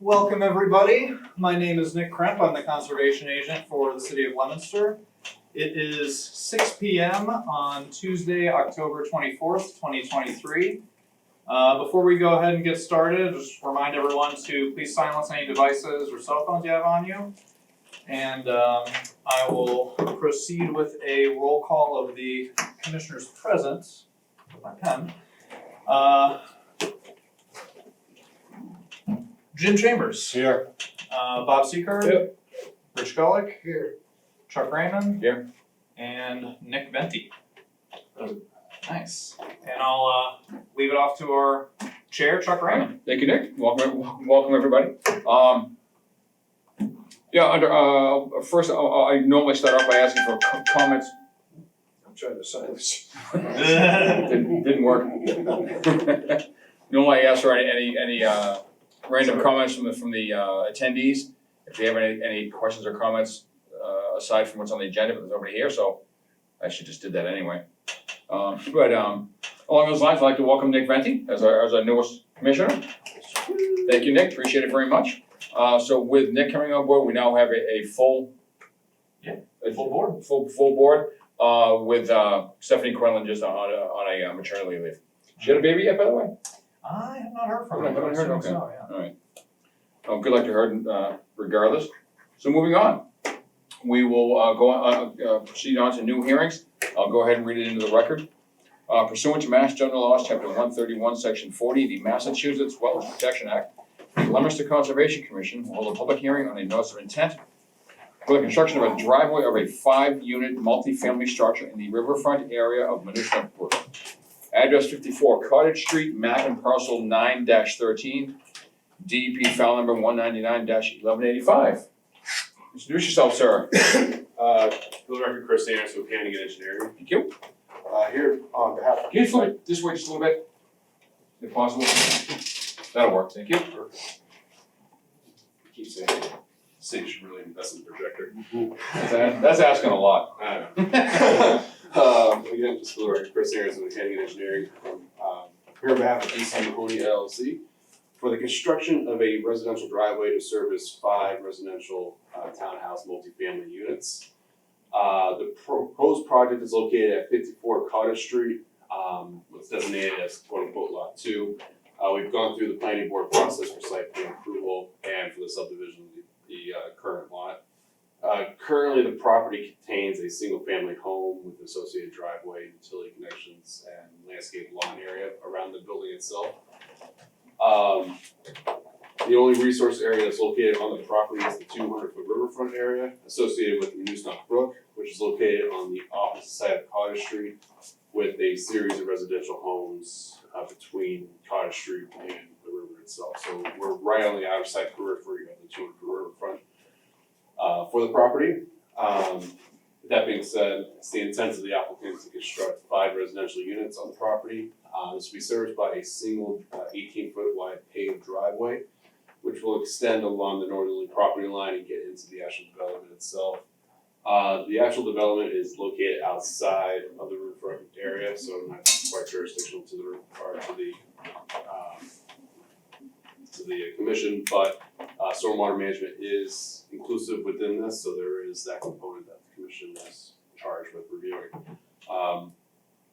Welcome everybody. My name is Nick Kremp. I'm the conservation agent for the city of Leominster. It is 6 p.m. on Tuesday, October 24th, 2023. Before we go ahead and get started, just remind everyone to please silence any devices or cell phones you have on you. And I will proceed with a roll call of the commissioners present with my pen. Jim Chambers. Here. Bob Seeker. Yep. Rich Gullick. Here. Chuck Raymond. Here. And Nick Venti. Nice. And I'll leave it off to our chair, Chuck Raymond. Thank you, Nick. Welcome everybody. First, I normally start off by asking for comments. I'm trying to sign this. didn't work. Normally I ask for any random comments from the attendees. If you have any questions or comments aside from what's on the agenda, but there's nobody here, so I actually just did that anyway. Along those lines, I'd like to welcome Nick Venti as our newest commissioner. Thank you, Nick. Appreciate it very much. So with Nick coming on board, we now have a full board with Stephanie Quinlan just on a maternity leave. She had a baby yet, by the way? I have not heard from her. Haven't heard? Okay. So, yeah. All right. Oh, good luck to her regardless. So moving on, we will proceed on to new hearings. I'll go ahead and read it into the record. Pursuant to Mass General Laws, Chapter 131, Section 40, the Massachusetts Wetlands Protection Act, the Leominster Conservation Commission will hold a public hearing on a notice of intent for the construction of a driveway of a 5-unit multifamily structure in the riverfront area of Leominster. Address 54 Cottage Street, map and parcel 9-13, DEP file number 199-1185. Introduce yourself, sir. For the record, Chris Anderson with Hannigan Engineering. Thank you. Here on behalf of. Can you flip it this way just a little bit, if possible? That'll work, thank you. Keep saying, city should really invest in the projector. That's asking a lot. I know. Again, just for the record, Chris Anderson with Hannigan Engineering. Here on behalf of DC Mahoney LLC for the construction of a residential driveway to service 5 residential townhouse multifamily units. The proposed project is located at 54 Cottage Street, what's designated as quote-unquote Lot 2. We've gone through the planning board process for site plan approval and for the subdivision of the current lot. Currently, the property contains a single-family home with associated driveway, utility connections, and landscape lawn area around the building itself. The only resource area that's located on the property is the 200-foot riverfront area associated with the Newsnock Brook, which is located on the opposite side of Cottage Street with a series of residential homes between Cottage Street and the river itself. So we're right on the outer side periphery of the 200-foot riverfront for the property. With that being said, it's the intent of the applicant to construct 5 residential units on the property. This will be serviced by a single 18-foot wide paved driveway, which will extend along the northerly property line and get into the actual development itself. The actual development is located outside of the riverfront area, so not quite jurisdictional to the commission, but stormwater management is inclusive within this, so there is that component that the commission is charged with reviewing.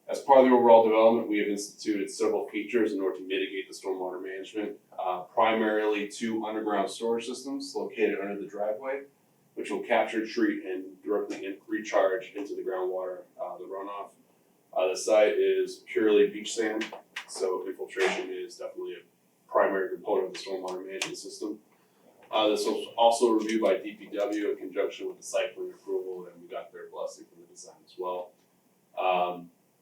As part of the overall development, we have instituted several features in order to mitigate the stormwater management. Primarily 2 underground storage systems located under the driveway, which will capture, treat, and directly recharge into the groundwater, the runoff. The site is purely beach sand, so infiltration is definitely a primary component of the stormwater management system. This was also reviewed by DPW in conjunction with the site plan approval, and we got their blessing from the design as well.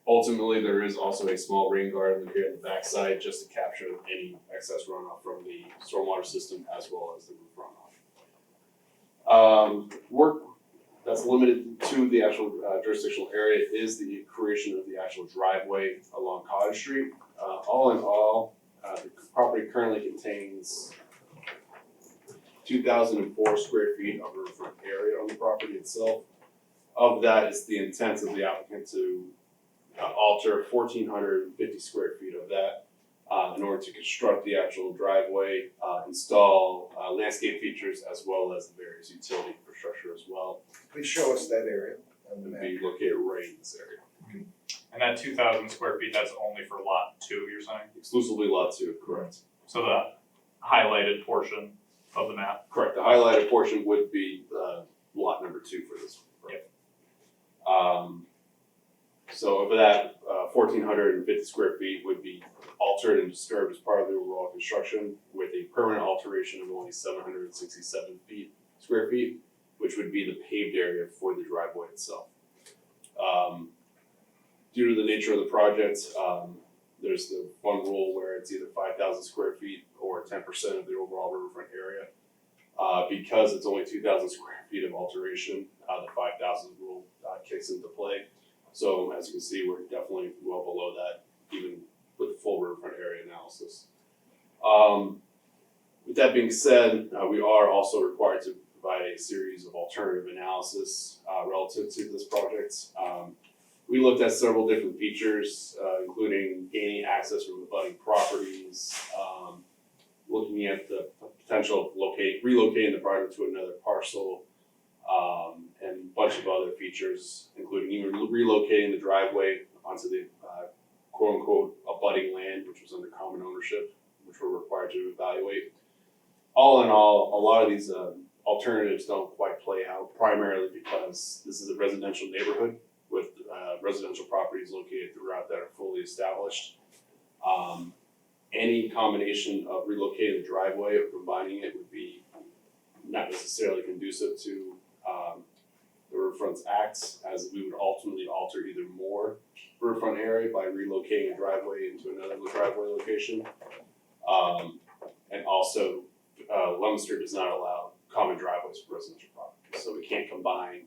Ultimately, there is also a small rain garden here at the backside just to capture any excess runoff from the stormwater system as well as the roof runoff. Work that's limited to the actual jurisdictional area is the creation of the actual driveway along Cottage Street. All in all, the property currently contains 2,004 square feet of riverfront area on the property itself. Of that, it's the intent of the applicant to alter 1,450 square feet of that in order to construct the actual driveway, install landscape features as well as the various utility infrastructure as well. Please show us that area on the Would map. be located right in this area. And that 2,000 square feet, that's only for lot 2, you're saying? Exclusively lot 2, correct. So the highlighted portion of the map? Correct, the highlighted portion would be lot number 2 for this. Yep. So for that, 1,450 square feet would be altered and disturbed as part of the overall construction with a permanent alteration of only 767 square feet, which would be the paved area for the driveway itself. Due to the nature of the project, there's the one rule where it's either 5,000 square feet or 10% of the overall riverfront area. Because it's only 2,000 square feet of alteration, the 5,000 rule kicks into play. So as you can see, we're definitely well below that, even with full riverfront area analysis. With that being said, we are also required to provide a series of alternative analysis relative to this project. We looked at several different features, including gaining access from abutting properties, looking at the potential of relocating the project to another parcel, and a bunch of other features, including even relocating the driveway onto the quote-unquote abutting land, which was under common ownership, which we're required to evaluate. All in all, a lot of these alternatives don't quite play out, primarily because this is a residential neighborhood with residential properties located throughout that are fully established. Any combination of relocating the driveway or combining it would be not necessarily conducive to the Riverfronts Act, as we would ultimately alter either more riverfront area by relocating a driveway into another driveway location. And also, Leominster does not allow common driveways for residential properties, so we can't combine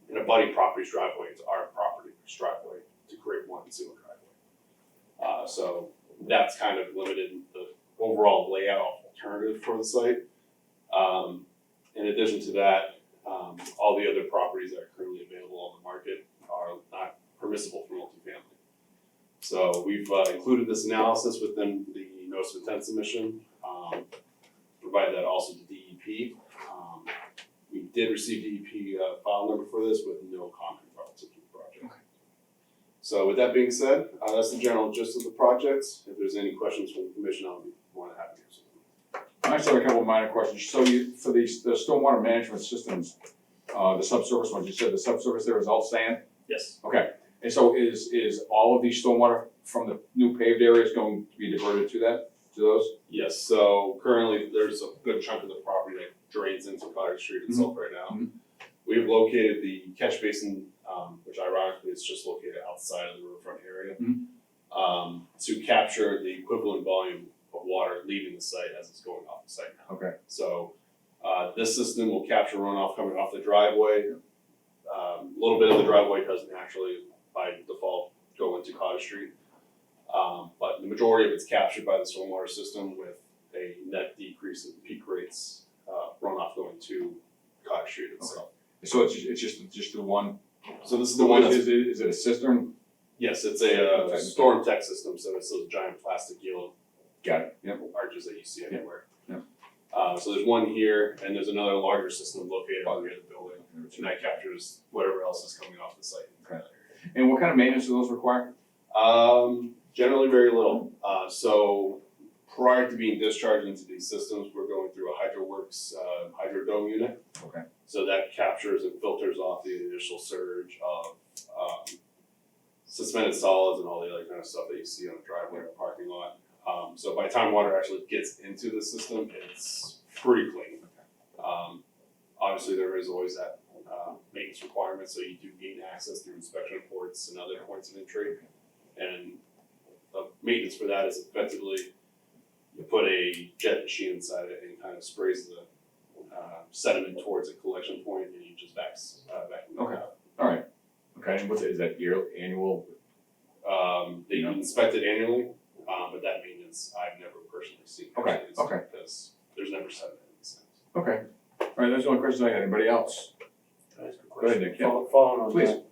an abutting property's driveway into our property's driveway to create one single driveway. So that's kind of limited the overall layout alternative for the site. In addition to that, all the other properties that are currently available on the market are not permissible for multifamily. So we've included this analysis within the notice of intent submission, provided that also to DEP. We did receive DEP file number for this with no comment relative to the project. Okay. So with that being said, that's the general gist of the project. If there's any questions from the commission, I'll be more than happy to answer them. I just have a couple of minor questions. So for the stormwater management systems, the subsurface ones, you said the subsurface there is all sand? Yes. Okay, and so is all of these stormwater from the new paved areas going to be diverted to those? Yes, so currently there's a good chunk of the property that drains into Cottage Street itself right now. Mhm. We've located the catch basin, which ironically is just located outside of the riverfront area, to capture the equivalent volume of water leaving the site as it's going off the site now. Okay. So this system will capture runoff coming off the driveway. A little bit of the driveway does naturally, by default, go into Cottage Street. But the majority of it's captured by the stormwater system with a net decrease in peak rates, runoff going to Cottage Street itself. So it's just the one? So this is the one that's, Is it a cistern? yes, it's a storm tech system, so it's those giant plastic yellow Got it, yep. arches that you see everywhere. Yep. So there's one here, and there's another larger system located on the other building, and that captures whatever else is coming off the site. Okay. And what kind of maintenance do those require? Generally very little. So prior to being discharged into these systems, we're going through a HydroWorks hydrodome unit. Okay. So that captures and filters off the initial surge of suspended solids and all the other kind of stuff that you see on the driveway or parking lot. So by the time water actually gets into the system, it's pretty clean. Obviously, there is always that maintenance requirement, so you do gain access through inspection reports and other points of entry. And the maintenance for that is effectively you put a jet machine inside it and kind of sprays the sediment towards a collection point, and you just vacuum it Okay. out. All right. Okay, and is that annual? They inspect it annually, but that maintenance I've never personally seen. Okay, okay. Because there's never sediment in these things. Okay. All right, that's the only question I had. Anybody else? Can I ask a Go ahead, question? Nick, yeah. Following on Please. that,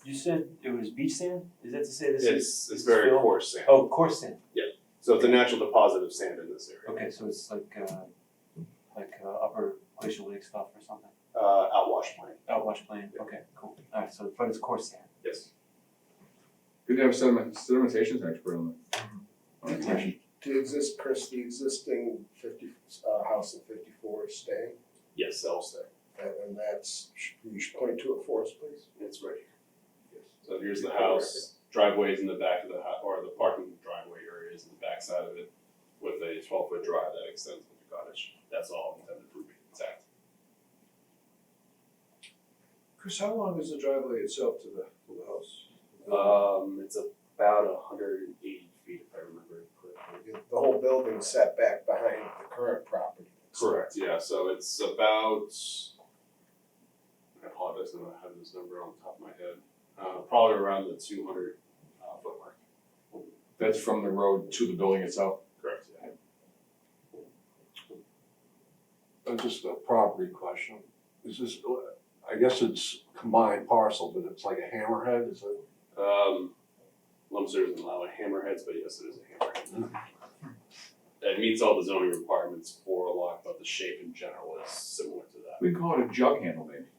you said it was beach sand? Is that to say this is? It's very fill? coarse sand. Oh, coarse sand. Yeah. So it's a natural deposit of sand in this area. Okay, so it's like upper glacial lake stuff or something? Outwash plain, Outwash plain, okay, cool. Alright, so, but it's coarse sand. yes. Good to have a sedimentations expert on the commission. The existing house in 54 is staying, Yes, that'll stay. and that's, you should point to it for us, please. It's right here. Yes. So here's the house, driveway's in the back of the house, or the parking driveway area is in the back side of it with a 12-foot drive that extends to the cottage. That's all intended for being intact. Chris, how long is the driveway itself to the house? It's about 180 feet if I remember correctly. The whole building's set back behind the current property. Correct, yeah, so it's about, I apologize, I don't have this number on the top of my head, probably around the 200 foot mark. That's from the road to the building itself. Correct, yeah. Just a property question. Is this, I guess it's combined parcel, but it's like a hammerhead, is it? Leominster doesn't allow hammerheads, but yes, it is a hammerhead. It meets all the zoning requirements for a lot, but the shape in general is similar to that. We call it a jug handle, maybe.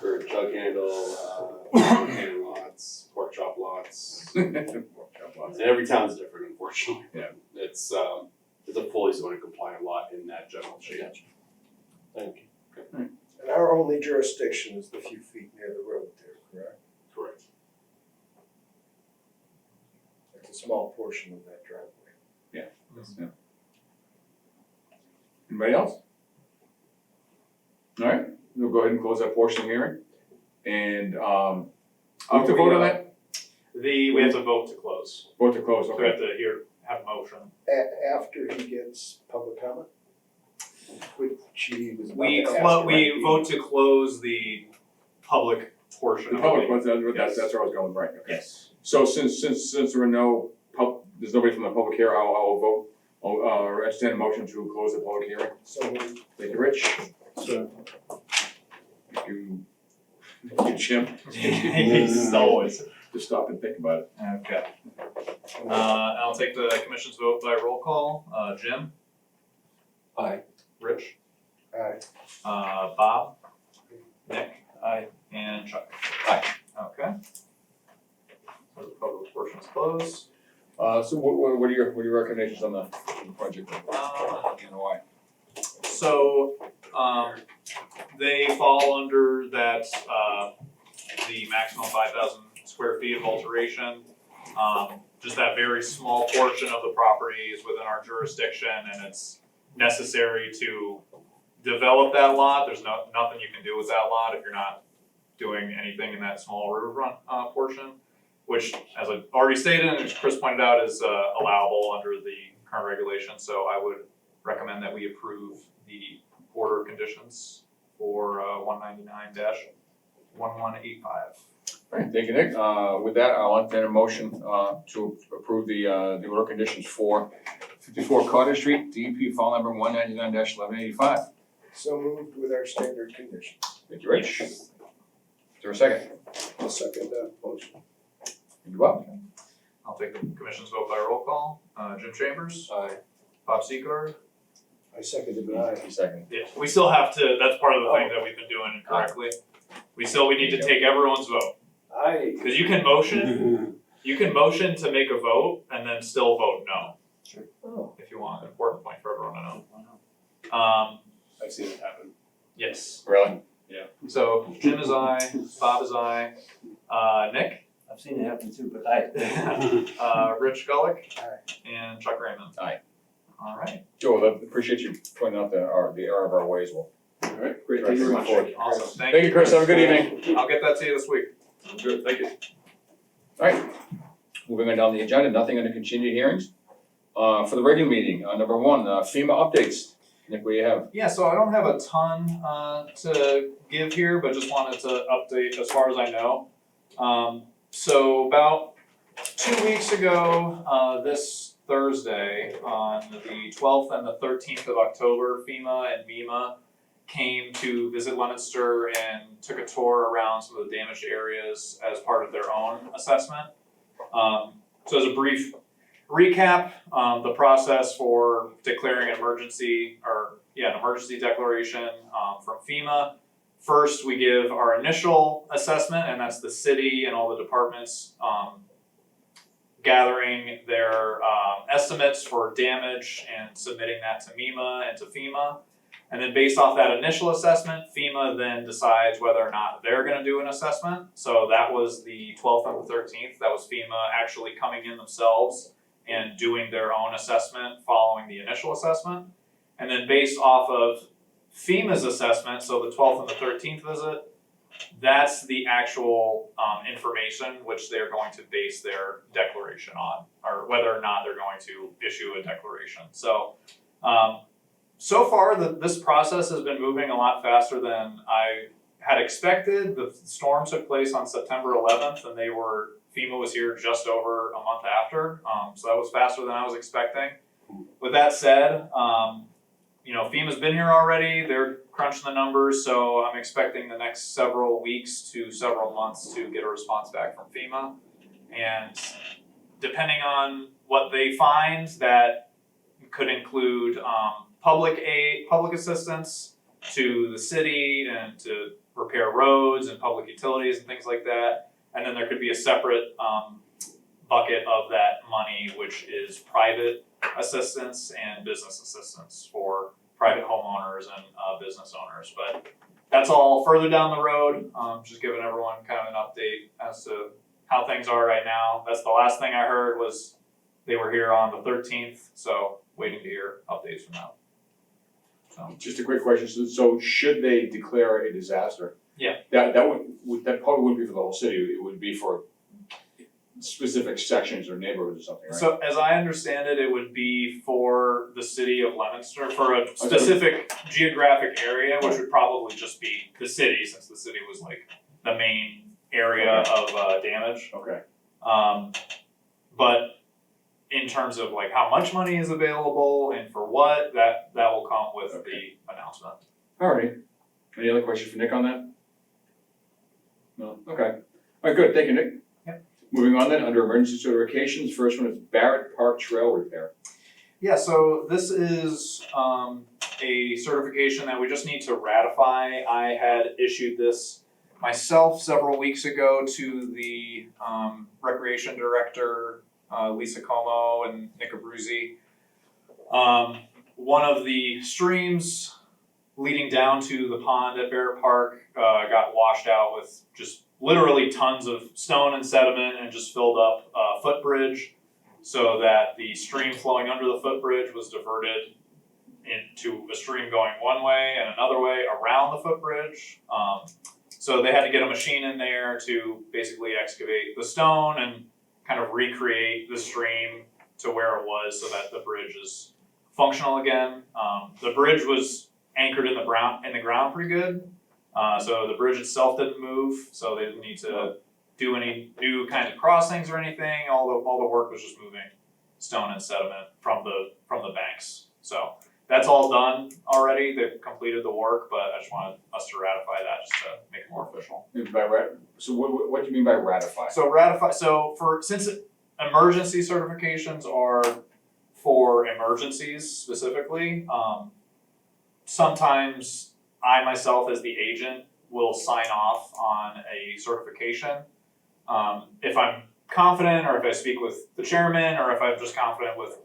For jug handle, hand lots, pork chop lots, and every town's different, unfortunately. Yeah. It's a fully zoning compliant lot in that general shape. Thank you. And our only jurisdiction is the few feet near the road there, correct? Correct. It's a small portion of that driveway. Yeah. Anybody else? All right, we'll go ahead and close that portion of the hearing. And, we have to vote on that? We have to vote to close. Vote to close, So we have okay. to have a motion. After he gets public comment? Which he was about We to ask, we right? vote to close the public portion The of public, it. that's where I was going, right, okay. Yes. So since there are no there's nobody from the public here, I'll vote, or entertain a motion to close the public hearing. So moved. Thank you, Rich. So, Thank you, Jim. He's always. Just stop and think about it. Okay. I'll take the commission's vote by roll call. Jim, aye. Rich, Aye. Bob, Nick, Aye. and Chuck. Aye. Okay. So the public portion is closed. So what are your recommendations on the project? And why? So, they fall under that, the maximum 5,000 square feet of alteration. Just that very small portion of the property is within our jurisdiction and it's necessary to develop that lot. There's nothing you can do with that lot if you're not doing anything in that small riverfront, portion, which, as I already stated and as Chris pointed out, is, allowable under the current regulations. So I would recommend that we approve the order of conditions for 199-1185. All right, thank you, Nick. With that, I'll entertain a motion to approve the order conditions for 54 Cottage Street, DEP file number 199-1185. So moved with our standard conditions. Thank you, Rich. Is there a second? I'll second that motion. Thank you, Bob. I'll take the commission's vote by roll call. Jim Chambers, Aye. Bob Seagard. I seconded it. You second. Yeah, we still have to, that's part of the thing that we've been doing incorrectly. We need to take everyone's vote. Aye. Cause you can motion to make a vote and then still vote no. Sure. Oh. If you want, important point for everyone to know. I've seen it happen. Yes, Really? so Jim is aye, Bob is aye, Nick, I've seen it happen too, but aye. Rich Gullick, Aye. and Chuck Raymond. Aye. Alright, Joe, I appreciate you pointing out the error of our ways. Well, All right, great, thank you very much. awesome, thank you. Thank you, Chris. Have a good evening. I'll get that to you this week. Good, thank you. All right, moving on down the agenda, nothing under continued hearings. For the regular meeting, number one, FEMA updates. Nick, what do you have? Yeah, so I don't have a ton to give here, but just wanted to update as far as I know. So about 2 weeks ago, this Thursday, on the 12th and the 13th of October, FEMA and MEMA came to visit Leominster and took a tour around some of the damaged areas as part of their own assessment. So as a brief recap, the process for declaring an emergency, an emergency declaration, from FEMA. First, we give our initial assessment, and that's the city and all the departments, gathering their, estimates for damage and submitting that to MEMA and to FEMA. And then based off that initial assessment, FEMA then decides whether or not they're gonna do an assessment. So that was the 12th and the 13th, that was FEMA actually coming in themselves and doing their own assessment following the initial assessment. And then based off of FEMA's assessment, so the 12th and the 13th visit, that's the actual information which they're going to base their declaration on, or whether or not they're going to issue a declaration. So so far, this process has been moving a lot faster than I had expected. The storm took place on September 11th, and FEMA was here just over a month after. So that was faster than I was expecting. With that said, FEMA's been here already. They're crunching the numbers, so I'm expecting the next several weeks to several months to get a response back from FEMA. And depending on what they find, that could include public assistance to the city and to repair roads and public utilities and things like that. And then there could be a separate bucket of that money, which is private assistance and business assistance for private homeowners and business owners. But that's all further down the road. Just giving everyone kind of an update as to how things are right now. That's the last thing I heard was they were here on the 13th, so waiting to hear updates from them. Just a quick question, so should they declare a disaster? Yeah. That probably wouldn't be for the whole city, it would be for specific sections or neighborhoods or something, right? So as I understand it, it would be for the city of Leominster, for a specific geographic area, which would probably just be the city, since the city was like the main area of damage. Okay. But in terms of like how much money is available and for what, that will come with the announcement. Alrighty, any other questions for Nick on that? No, okay, alright, good, thank you, Nick. Yep. Moving on then, under emergency certifications, first one is Barrett Park Trail Repair. Yeah, so this is a certification that we just need to ratify. I had issued this myself several weeks ago to the recreation director, Lisa Como and Nick Abruzzi. One of the streams leading down to the pond at Barrett Park got washed out with just literally tons of stone and sediment and just filled up a footbridge, so that the stream flowing under the footbridge was diverted into a stream going one way and another way around the footbridge. So they had to get a machine in there to basically excavate the stone and kind of recreate the stream to where it was so that the bridge is functional again. The bridge was anchored in the ground pretty good. So the bridge itself didn't move, so they didn't need to do any new kinds of crossings or anything. All the work was just moving stone and sediment from the banks. So that's all done already. They've completed the work, but I just wanted us to ratify that just to make it more official. So what do you mean by ratify? Since emergency certifications are for emergencies specifically, sometimes I myself as the agent will sign off on a certification. If I'm confident, or if I speak with the chairman, or if I'm just confident with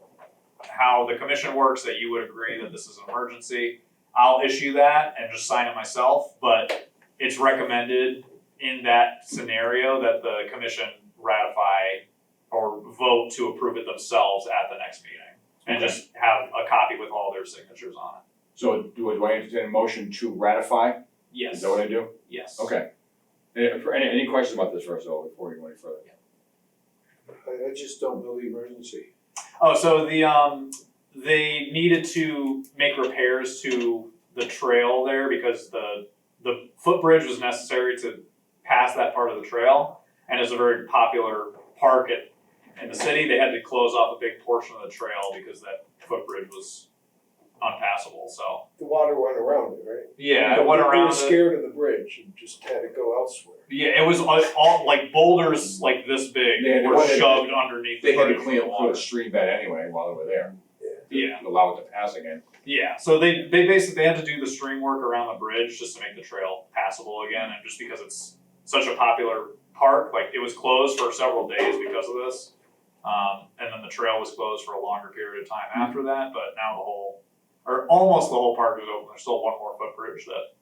how the commission works, that you would agree that this is an emergency, I'll issue that and just sign it myself. But it's recommended in that scenario that the commission ratify or vote to approve it themselves at the next meeting, and just have a copy with all their signatures on it. So do I entertain a motion to ratify? Yes. Is that what I do? Yes. Okay. Any questions about this first, though, before we go any further? I just don't know the emergency. Oh, so they needed to make repairs to the trail there because the footbridge was necessary to pass that part of the trail, and it's a very popular park in the city. They had to close off a big portion of the trail because that footbridge was unpassable. So The water went around it, right? yeah, it went They around were it. scared of the bridge and just had to go elsewhere. Yeah, it was all like boulders like this big Yeah, they were wanted- shoved underneath They the had to bridge clean for the up water. the stream bed anyway while they were there, Yeah, to allow it to pass again. yeah, so they basically had to do the stream work around the bridge just to make the trail passable again, and just because it's such a popular park, like it was closed for several days because of this. And then the trail was closed for a longer period of time after that, but now the whole, or almost the whole park is open. There's still one more footbridge that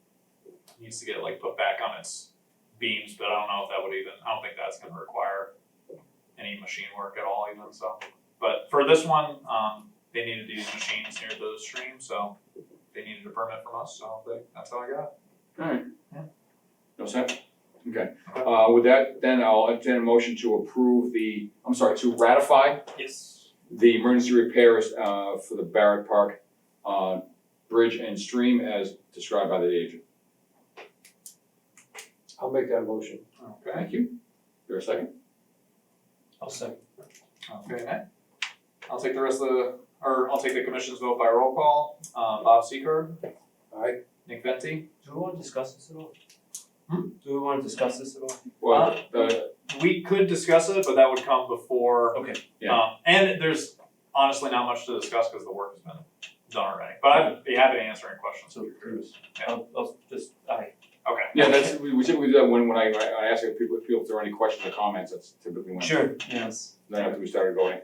needs to get like put back on its beams, but I don't know if that would even, I don't think that's gonna require any machine work at all even, so. But for this one, they needed to use machines near the stream, so they needed a permit from us, so that's how I got it. Alright. Yeah. No set? Okay. With that, then I'll entertain a motion to approve to ratify Yes. the emergency repairs, for the Barrett Park, bridge and stream as described by the agent. I'll make that motion. Okay, Thank you. There a second? I'll second. okay, Nick. I'll take I'll take the commission's vote by roll call. Bob Secord, Aye. Nick Venti. Do we wanna discuss this at all? Hmm? Do we wanna discuss this at all? Well, We could discuss it, but that would come before. Okay. Yeah. And there's honestly not much to discuss because the work has been done already. But I'd be happy to answer any questions. So, Yeah. I'll just, aye. Okay. yeah, we typically do that when I ask if people if there are any questions or comments, that's typically when. Sure, yes. Then after we started voting.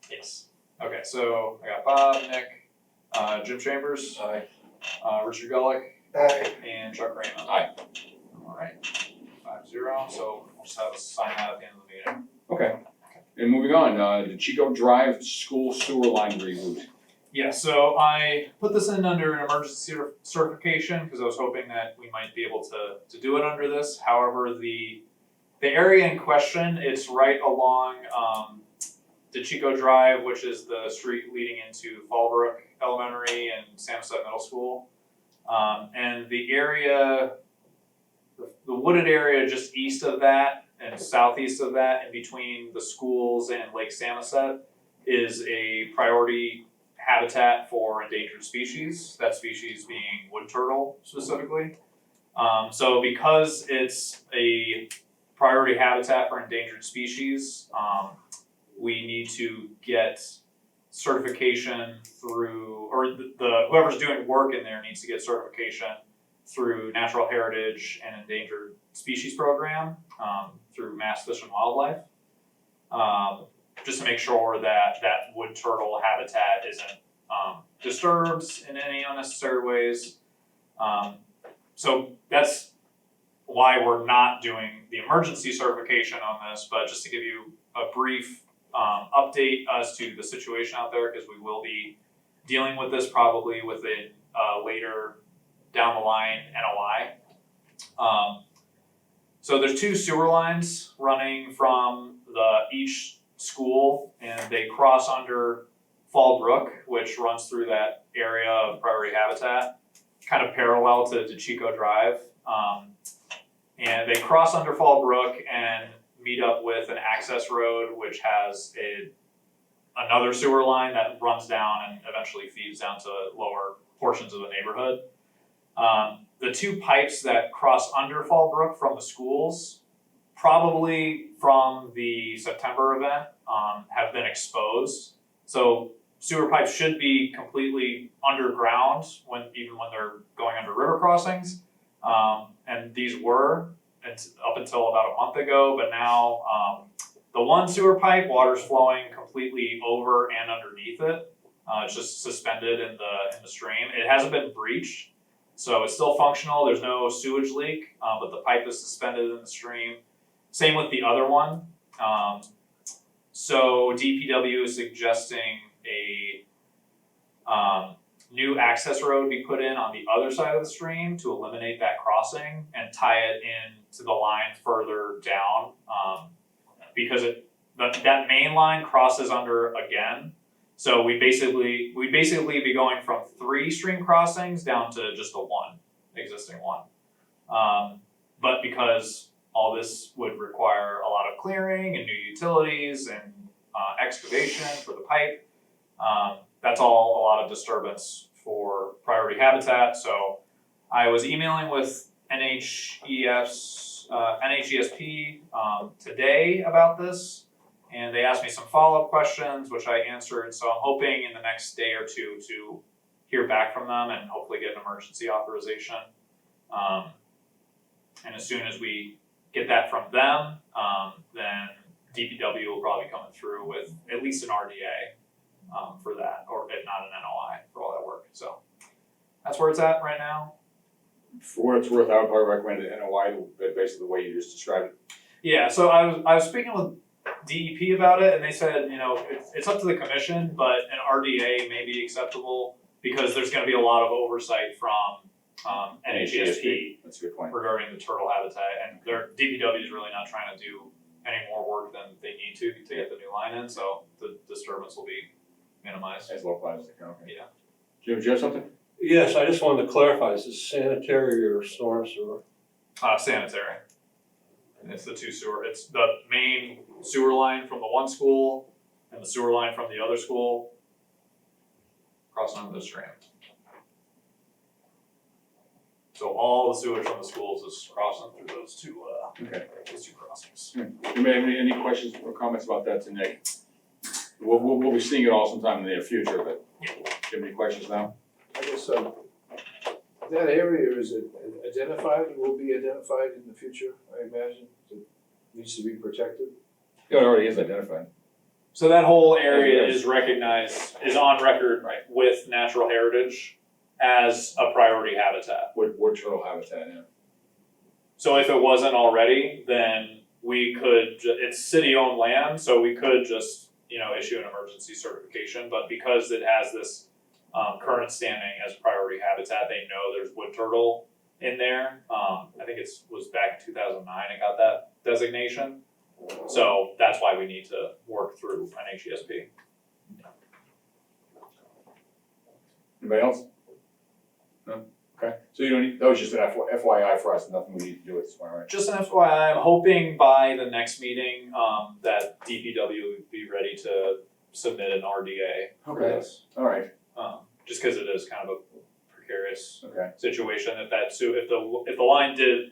Yes. Okay, so I got Bob, Nick, Jim Chambers, Aye. Richard Gullick, Aye. and Chuck Raymond. Aye. Alright, 5-0, so we'll just have us sign that at the end of the meeting. Okay. And moving on, the Chico Drive School Sewer Line reroute. Yeah, so I put this in under an emergency certification because I was hoping that we might be able to do it under this. However, the area in question, it's right along DeChico Drive, which is the street leading into Fallbrook Elementary and Samoset Middle School. And the area, the wooded area just east of that and southeast of that, in between the schools and Lake Samoset, is a priority habitat for endangered species, that species being wood turtle specifically. So because it's a priority habitat for endangered species, we need to get certification through, or the whoever's doing work in there needs to get certification through Natural Heritage and Endangered Species Program, through Mass Fish and Wildlife. Just to make sure that that wood turtle habitat isn't disturbed in any unnecessary ways. So that's why we're not doing the emergency certification on this, but just to give you a brief update as to the situation out there, because we will be dealing with this probably within later down the line NOI. So there's two sewer lines running from each school, and they cross under Fall Brook, which runs through that area of priority habitat, kind of parallel to DeChico Drive. And they cross under Fall Brook and meet up with an access road, which has another sewer line that runs down and eventually feeds down to lower portions of the neighborhood. The two pipes that cross under Fall Brook from the schools, probably from the September event, have been exposed. So sewer pipes should be completely underground even when they're going under river crossings. And these were up until about a month ago, but now the one sewer pipe, water's flowing completely over and underneath it. It's just suspended in the stream. It hasn't been breached, so it's still functional. There's no sewage leak, but the pipe is suspended in the stream. Same with the other one. So DPW is suggesting a new access road be put in on the other side of the stream to eliminate that crossing and tie it in to the line further down, because that main line crosses under again. So we'd basically be going from 3 stream crossings down to just the one existing one. But because all this would require a lot of clearing and new utilities and excavation for the pipe, that's all a lot of disturbance for priority habitat. So I was emailing with NHEF's NHESP today about this, and they asked me some follow-up questions, which I answered. So I'm hoping in the next day or two to hear back from them and hopefully get an emergency authorization. And as soon as we get that from them, then DPW will probably be coming through with at least an RDA for that, or if not an NOI for all that work. So that's where it's at right now. For what it's worth, I would probably recommend an NOI, basically the way you just described it. Yeah, so I was speaking with DEP about it, and they said, you know, it's up to the commission, but an RDA may be acceptable because there's going to be a lot of oversight from NHESP That's a good point. regarding the turtle habitat, and their DPW is really not trying to do any more work than they need to get the new line in, so the disturbance will be minimized. As localized as they can, okay. Yeah. Jim, do you have something? Yes, I just wanted to clarify, is this sanitary or storm sewer? Sanitary. It's the two sewer, it's the main sewer line from the one school and the sewer line from the other school crossing over the stream. So all the sewage from the schools is crossing through those two crossings. You may have any questions or comments about that to Nick? We'll be seeing it all sometime in the near future, but do you have any questions now? I guess, that area is identified, will be identified in the future, I imagine, it needs to be protected. Yeah, it already is identified. So that whole area Yes. is recognized, is on record with natural heritage as a priority habitat. Wood turtle habitat, yeah. So if it wasn't already, then we could, it's city-owned land, so we could just, you know, issue an emergency certification, but because it has this current standing as priority habitat, they know there's wood turtle in there. I think was back in 2009 it got that designation. So that's why we need to work through NHESP. Anybody else? No? Okay, so you don't need, that was just an FYI for us, nothing we need to do at this point, right? Just an FYI, I'm hoping by the next meeting that DPW would be ready to submit an RDA for this. Alright, Just because it is kind of a precarious okay. situation. If the line did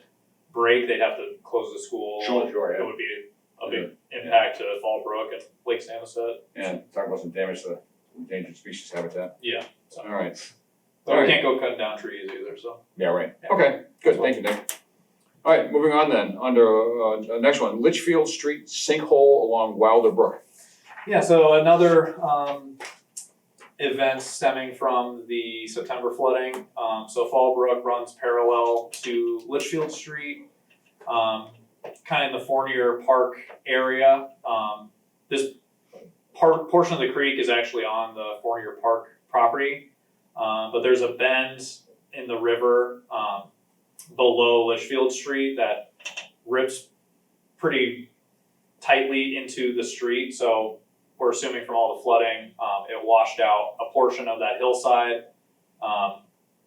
break, they'd have to close the school. Sure, It yeah. would be a big impact to Fallbrook and Lake Samoset. And talk about some damage to endangered species habitat. Yeah. So. Alright, But we can't go cutting down trees either, so. yeah, right. Yeah. Okay, good, thank you, Nick. Alright, moving on then, under, next one, Litchfield Street sinkhole along Wilder Brook. Yeah, so another event stemming from the September flooding. So Fallbrook runs parallel to Litchfield Street, kind of in the Fournier Park area. This portion of the creek is actually on the Fournier Park property, but there's a bend in the river below Litchfield Street that rips pretty tightly into the street. So we're assuming from all the flooding, it washed out a portion of that hillside.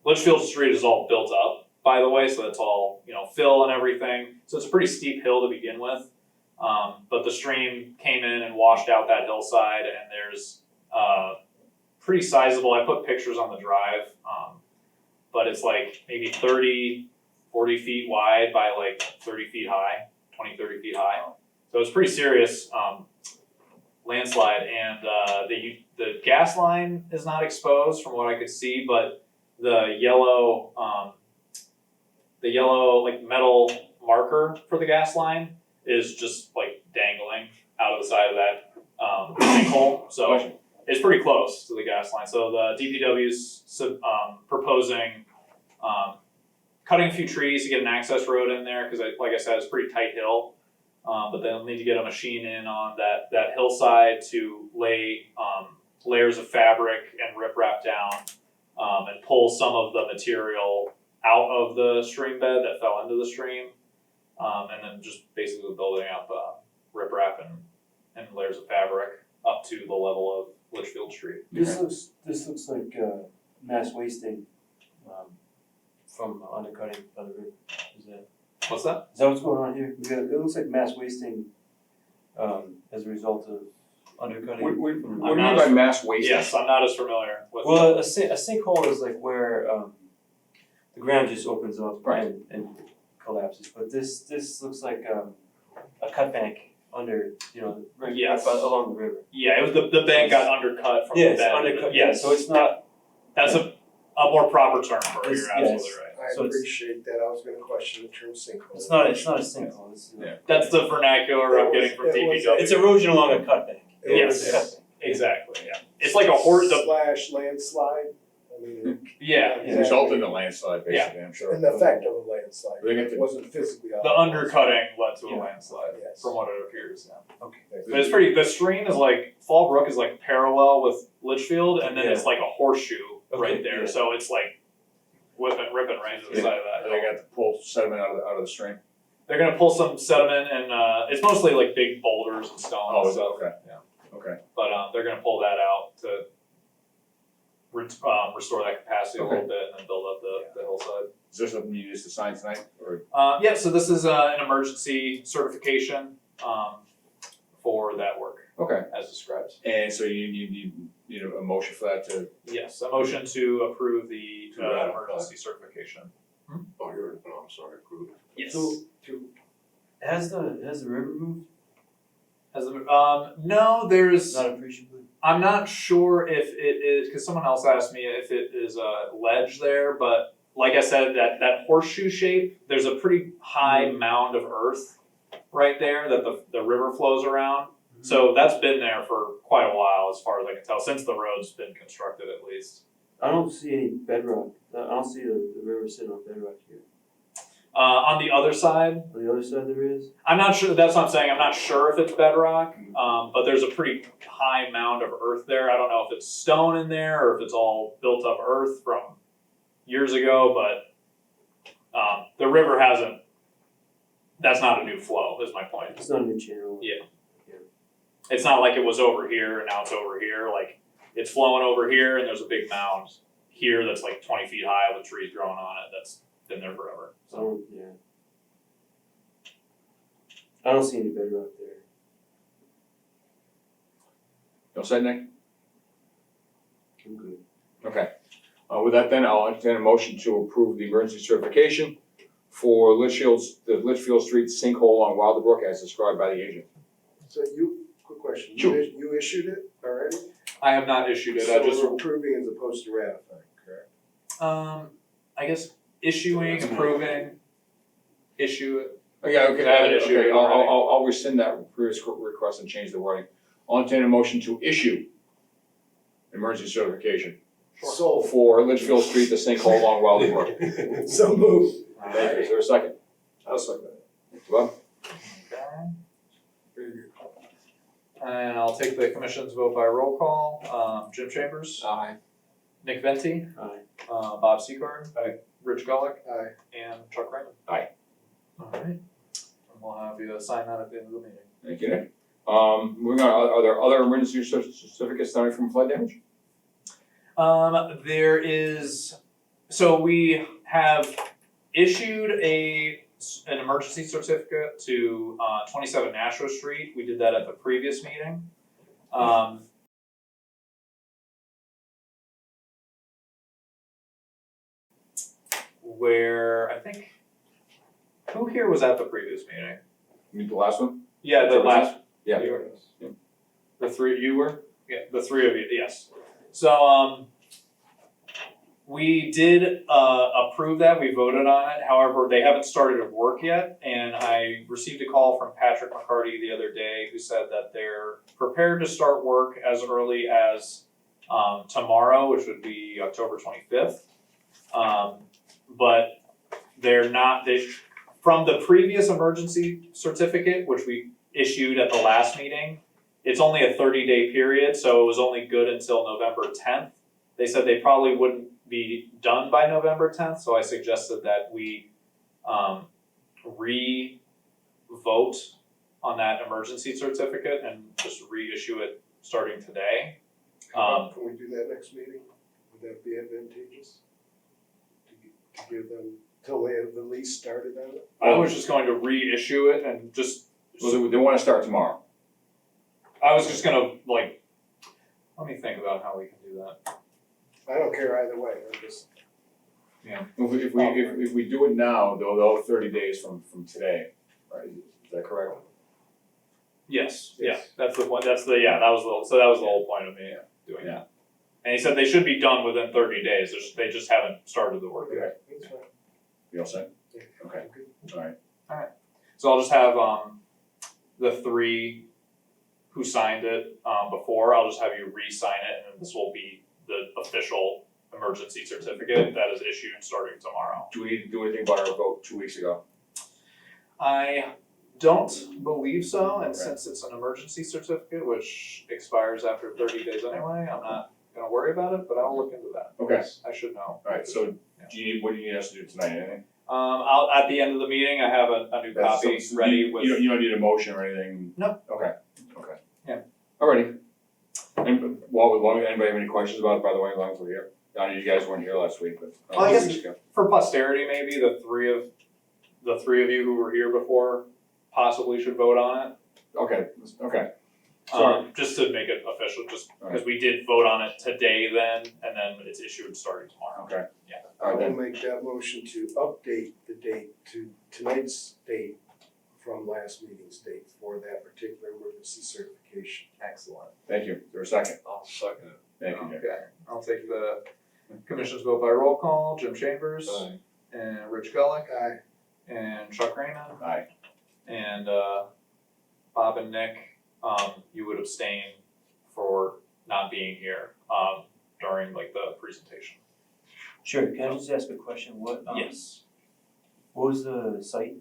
Litchfield Street is all built up, by the way, so that's all, you know, fill and everything. So it's a pretty steep hill to begin with. But the stream came in and washed out that hillside, and there's pretty sizable, I put pictures on the drive, but it's like maybe 30, 40 feet wide by like 30 feet high, 20, 30 feet high. So it's pretty serious landslide, and the gas line is not exposed from what I could see, but the yellow like metal marker for the gas line is just like dangling out of the side of that sinkhole. So it's pretty close to the gas line. So the DPW's proposing cutting a few trees to get an access road in there, because like I said, it's a pretty tight hill. But they'll need to get a machine in on that hillside to lay layers of fabric and riprap down and pull some of the material out of the stream bed that fell into the stream, and then just basically building up riprap and layers of fabric up to the level of Litchfield Street. This looks like mass wasting from undercutting by the river. What's that? Is that what's going on here? It looks like mass wasting as a result of undercutting. What do you from- mean by mass wasting? Yes, I'm not as familiar with. Well, a sinkhole is like where the ground just opens up Right. and collapses, but this looks like a cut bank under, right Yes. along the river. Yeah, it was the bank got undercut from Yeah, the it's bend. undercut, yeah, so it's not, That's a more proper term for it, It's- you're absolutely yes. right. I So it's- appreciate that, I was gonna question the term sinkhole. it's not a sinkhole, it's, Yeah. That's the vernacular I'm getting from It was- DPW. it's erosion along a cut bank. It Yes. was Exactly, yeah. It's like a horse, slash landslide, I mean, yeah, It resulted in a landslide, basically, I'm sure. an effect of a landslide, They get it to- wasn't physically. the undercutting led to a Yeah. landslide, Yes. from what it appears, yeah. Okay. But it's pretty, the stream is like, Fall Brook is like parallel with Litchfield, and then Yeah. it's like a horseshoe right Okay, there, yeah. so it's like ripping right to the Yeah. side of that And they hill. got to pull sediment out of the stream. They're gonna pull some sediment and, it's mostly like big boulders and stones, Oh, is it? so, Okay. yeah. Okay. But, they're gonna pull that out to restore that capacity a little Okay. bit and then build up the hillside. Is there something you need us to sign tonight, or? Yeah, so this is an emergency certification for that work Okay. as described. And so you need a motion for that to, Yes, a motion to approve the To ratify. emergency certification. Oh, I'm sorry, approved. Yes. So, has the river moved? As the, no, there's, Not appreciably? I'm not sure if it is, cause someone else asked me if it is a ledge there, but like I said, that horseshoe shape, there's a pretty high mound of earth right there that the river flows around. So that's been there for quite a while, as far as I can tell, since the road's been constructed at least. I don't see any bedrock, I don't see the river sitting on bedrock here. On the other side, On the other side there is? I'm not sure, that's what I'm saying, I'm not sure if it's bedrock, but there's a pretty high mound of earth there. I don't know if it's stone in there or if it's all built up earth from years ago, but the river hasn't, that's not a new flow, is my point. It's not a new channel. Yeah. It's not like it was over here and now it's over here, like it's flowing over here and there's a big mound here that's like 20 feet high with trees growing on it that's been there forever, so. So, yeah. I don't see any bedrock there. you all set, Nick? I'm good. Okay. With that then, I'll entertain a motion to approve the emergency certification for the Litchfield Street sinkhole along Wilder Brook as described by the agent. So quick question, Sure. you issued it already? I have not issued it, So I just, we're approving as opposed to ratifying, correct? I guess issuing, approving, issue it. Oh, yeah, okay, I haven't issued okay, it already. I'll rescind that previous request and change the wording. I'll entertain a motion to issue emergency certification So. for Litchfield Street, the sinkhole along Wilder Brook. So moved. Thank you, is there a second? I'll second that. Bob? Okay. And I'll take the commission's vote by roll call. Jim Chambers, Aye. Nick Venti, Aye. Bob Secor, Rich Gullick, Aye. and Chuck Raymond. Aye. Alright, and we'll have you sign that at the end of the meeting. Thank you, Nick. Moving on, are there other emergency certificates stemming from flood damage? There is, so we have issued an emergency certificate to 27 Nashua Street. We did that at the previous meeting. Where I think, who here was at the previous meeting? You mean the last one? Yeah, the last, Yeah. you were? The three, you were? Yeah, the three of you, yes. So, we did, approve that, we voted on it, however, they haven't started work yet, and I received a call from Patrick McCarty the other day who said that they're prepared to start work as early as, tomorrow, which would be October 25th. But they're not, from the previous emergency certificate, which we issued at the last meeting, it's only a 30-day period, so it was only good until November 10th. They said they probably wouldn't be done by November 10th, so I suggested that we re-vote on that emergency certificate and just reissue it starting today. Can we do that next meeting? Would that be advantageous? To give them, till they have the lease started on it? I was just going to reissue it and just, Well, they wanna start tomorrow. I was just gonna let me think about how we can do that. I don't care either way, I'm just, If we do it now, they'll have 30 days from today, right? Is that correct? Yes, yeah, Yes. that's the one, that was the whole point of me doing that. And he said they should be done within 30 days, they just haven't started the work yet. That's fine. You all set? Yeah. Okay, alright. So I'll just have, the three who signed it, before, I'll just have you re-sign it, and this will be the official emergency certificate that is issued starting tomorrow. Do we need to do anything about our vote 2 weeks ago? I don't believe so, and Okay. since it's an emergency certificate, which expires after 30 days anyway, I'm not gonna worry about it, but I'll look into that. Okay. I should know. Alright, so what do you need us to do tonight, anything? I'll, at the end of the meeting, I have a new copy So ready with. You don't need a motion or anything? No. Okay. Yeah. Alrighty. And anybody have any questions about it, by the way, as long as we're here? I know you guys weren't here last week, but. Well, I guess- 2 weeks ago. For posterity, maybe the three of you who were here before possibly should vote on it. Okay. Sorry. Just to make it official, just because we did vote on it today then, and then it's issued starting tomorrow. Okay. Yeah. I Alright will then, make that motion to update the date to tonight's date from last meeting's date for that particular emergency certification. Excellent. thank you. Is there a second? I'll second it. Thank you, Nick. Okay, I'll take the commission's vote by roll call, Jim Chambers, Aye. and Rich Gullick, Aye. and Chuck Raymond, Aye. and Bob and Nick, you would abstain for not being here during like the presentation. Sure, can I just ask a question? What was the site?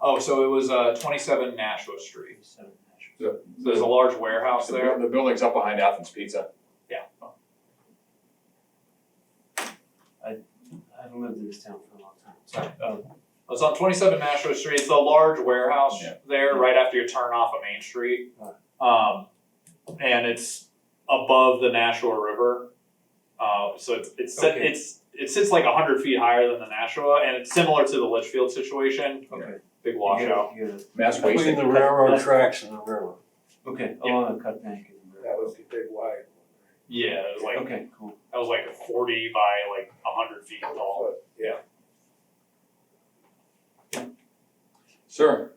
Oh, so it was 27 Nashua Street. 7 Nashville. So There's a large warehouse there. The building's up behind Athens Pizza. I haven't lived in this town for a long time, sorry. It's on 27 Nashua Street. It's a large warehouse Yeah. there, right after you turn off of Main Street. And it's above the Nashua River. So Okay. it sits like 100 feet higher than the Nashua, and it's similar to the Litchfield situation. Okay. Big washout. You gotta- Mass Between wasting. the railroad tracks and the river. Okay, along the cut bank and the That was the big wide Yeah, it was like Okay, cool. that was like 40 by like 100 feet one. tall. But, yeah. Sir,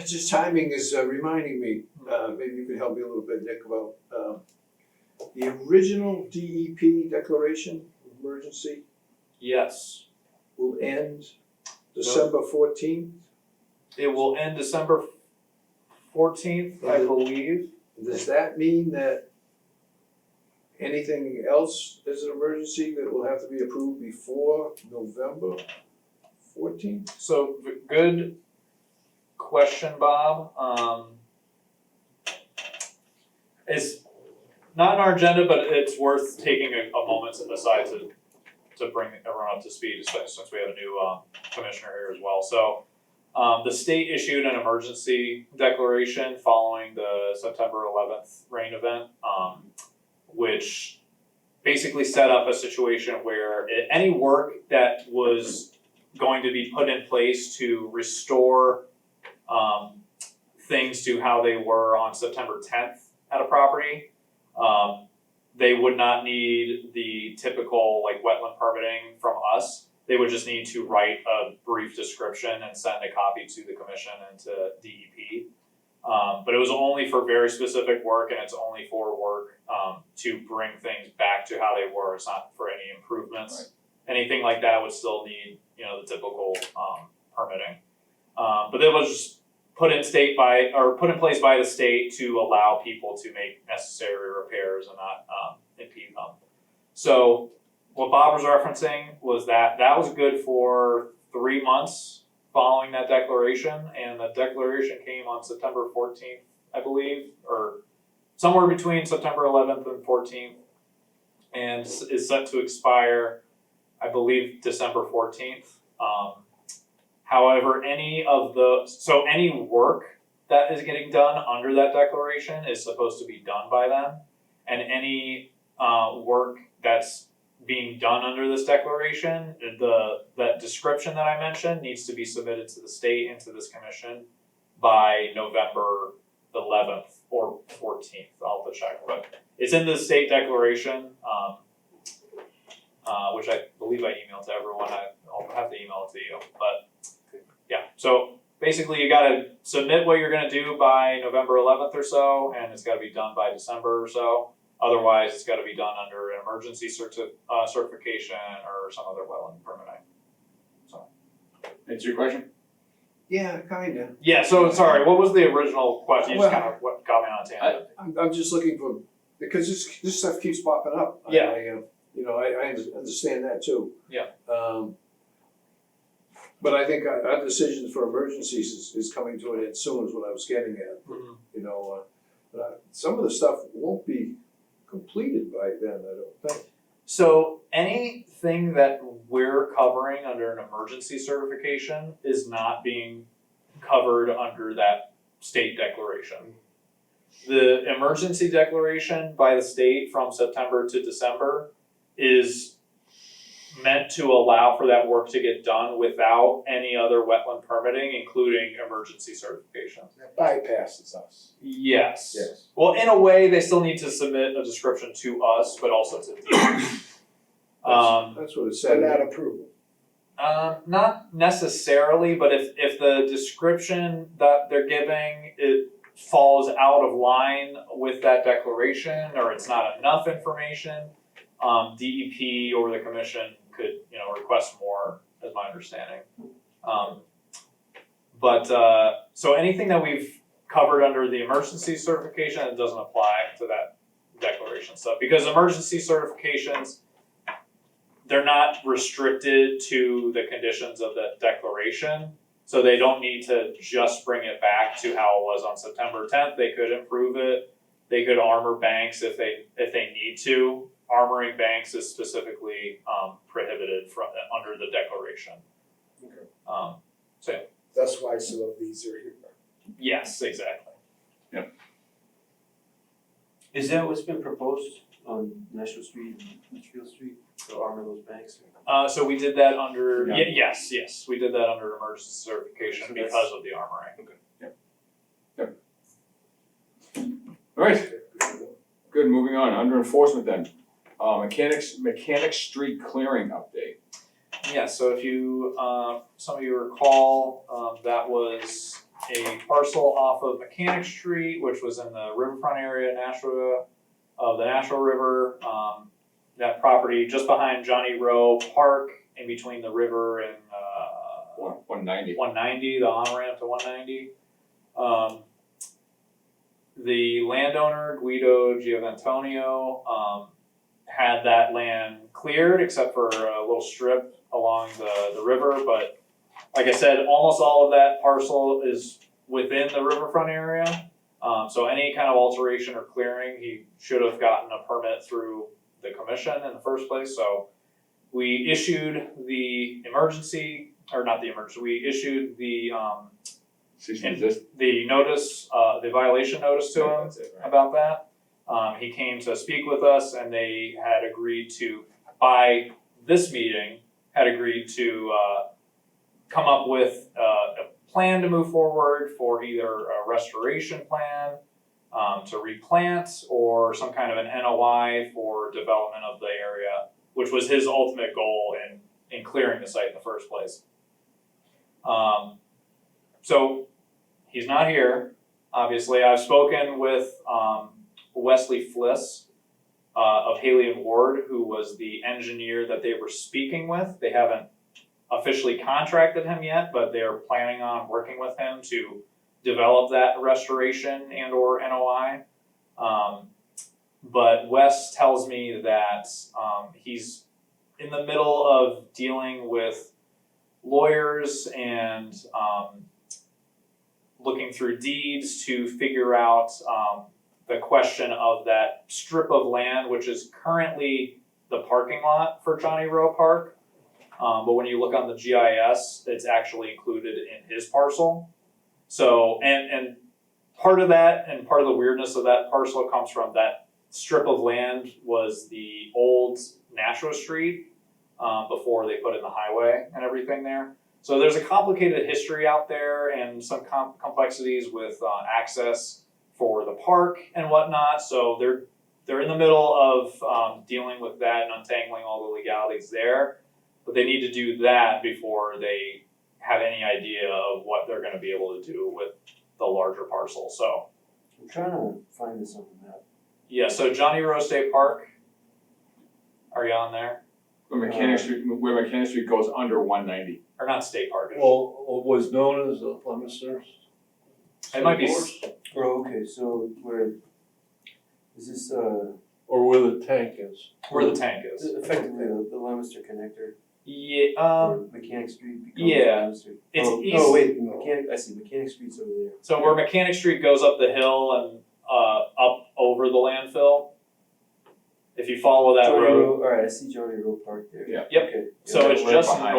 Just timing is reminding me, maybe you could help me a little bit, Nick, about the original DEP declaration of emergency Yes, will end December 14th. it will end December 14th, I believe. Does that mean that anything else is an emergency that will have to be approved before November 14th? So good question, Bob. It's not on our agenda, but it's worth taking a moment aside to bring everyone up to speed, especially since we have a new commissioner here as well. So the state issued an emergency declaration following the September 11th rain event, which basically set up a situation where any work that was going to be put in place to restore things to how they were on September 10th at a property, they would not need the typical like wetland permitting from us. They would just need to write a brief description and send a copy to the commission and to DEP. But it was only for very specific work, and it's only for work to bring things back to how they were. It's not for any improvements. Anything like that would still need, the typical permitting. But it was just put in place by the state to allow people to make necessary repairs and not impede them. So what Bob was referencing was that was good for 3 months following that declaration, and the declaration came on September 14th, I believe, or somewhere between September 11th and 14th, and is set to expire, I believe, December 14th. However, any work that is getting done under that declaration is supposed to be done by them, and any work that's being done under this declaration, that description that I mentioned needs to be submitted to the state and to this commission by November 11th or 14th. I'll have to check, but it's in the state declaration. which I believe I emailed to everyone. I'll have to email it to you, but yeah. So basically, you gotta submit what you're gonna do by November 11th or so, and it's gotta be done by December or so. Otherwise, it's gotta be done under an emergency certification or some other wetland permitting. Answer your question? Yeah, kinda. Yeah, so sorry, what was the original question? You just Well, kind of what got me on a tangent. I'm just looking for, because this stuff keeps popping up. Yeah. I understand that too. Yeah. But I think our decision for emergencies is coming to an end soon, is what I was getting at. Mhm. Some of the stuff won't be completed by then, I don't think. So anything that we're covering under an emergency certification is not being covered under that state declaration. The emergency declaration by the state from September to December is meant to allow for that work to get done without any other wetland permitting, including emergency certification. That bypasses us. Yes. Yes. Well, in a way, they still need to submit a description to us, but also to DEP. That's what it But said. not approval. Not necessarily, but if the description that they're giving, it falls out of line with that declaration, or it's not enough information, DEP or the commission could, request more, is my understanding. So anything that we've covered under the emergency certification, it doesn't apply to that declaration stuff, because emergency certifications, they're not restricted to the conditions of the declaration, so they don't need to just bring it back to how it was on September 10th. They could improve it. They could armor banks if they need to. Armoring banks is specifically prohibited from under the declaration. Okay. That's why some of these are here. Yes, exactly. Is that what's been proposed on National Street and Litchfield Street, to armor those banks? So we did that under, Yeah. yes, we did that under emergency certification So that's- because of the armoring. All right, good, moving on, under enforcement then. Mechanic Street clearing update. Yeah, so if you, some of you recall, that was a parcel off of Mechanic Street, which was in the riverfront area of the Nashua River. That property just behind Johnny Rowe Park, in between the river and, 190. 190, the on-ramp to 190. The landowner, Guido Gioventonio, had that land cleared except for a little strip along the river, but like I said, almost all of that parcel is within the riverfront area. So any kind of alteration or clearing, he should have gotten a permit through the commission in the first place. So we issued the emergency, or not the emergency, we issued the Cease and desist. the notice, the violation notice to him That's it, right. about that. He came to speak with us, and they had agreed to, by this meeting, had agreed to come up with a plan to move forward for either a restoration plan to replant, or some kind of an NOI for development of the area, which was his ultimate goal in clearing the site in the first place. So he's not here, obviously. I've spoken with Wesley Fliss of Haley and Ward, who was the engineer that they were speaking with. They haven't officially contracted him yet, but they're planning on working with him to develop that restoration and or NOI. But Wes tells me that he's in the middle of dealing with lawyers and looking through deeds to figure out the question of that strip of land, which is currently the parking lot for Johnny Rowe Park. But when you look on the GIS, it's actually included in his parcel. So, and part of that, and part of the weirdness of that parcel comes from that strip of land was the old Nashua Street before they put in the highway and everything there. So there's a complicated history out there and some complexities with access for the park and whatnot. So they're in the middle of dealing with that and untangling all the legalities there. But they need to do that before they have any idea of what they're gonna be able to do with the larger parcel, so. I'm trying to find this on the map. Yeah, so Johnny Rowe State Park, are you on there? Where Mechanic Street goes under 190. Or not State Park, it's- Well, was known as the Leominster. it might be, Oh, okay, so where, is this, Or where the tank is. where the tank is. effectively the Leominster connector? Yeah, Where Mechanic Street becomes yeah. Leominster? It's Oh, east- oh, wait, Mechanic, I see, Mechanic Street's over there. so where Mechanic Street goes up the hill and up over the landfill, if you follow that Johnny road, Rowe, alright, I see Johnny Rowe Park there. Yeah. Yep. Okay. so Yeah, it's right just behind